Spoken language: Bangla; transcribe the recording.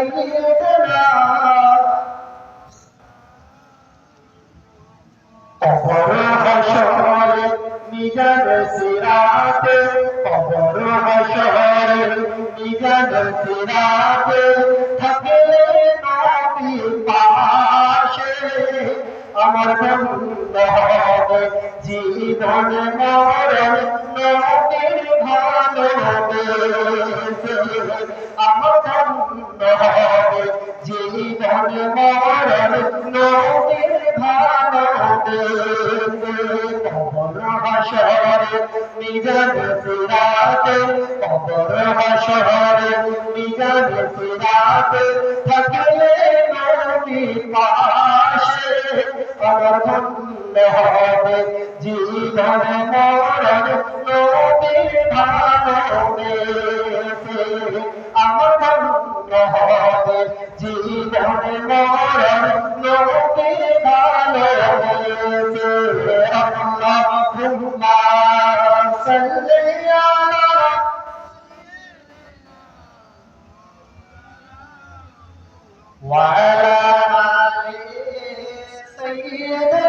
سيدنا কবর হাসর মিজান সিরাতে কবর হাসর মিজান সিরাতে থাকলে নবী পাশে আমার বন্ধ হবে জীবন মরণ নবীর ভালোবেসে আমার বন্ধ হবে জীবন মরণ নবীর ভালোবেসে কবর হাসর মিজান সিরাতে কবর হাসর মিজান সিরাতে থাকলে নবী পাশে আমার বন্ধ হবে জীবন মরণ নবীর ভালোবেসে আমার বন্ধ হবে জীবন মরণ নবীর ভালোবেসে আল্লাহুম্মা সাল্লি আলা ওয়া আলা আলি সাইয়্যিদিনা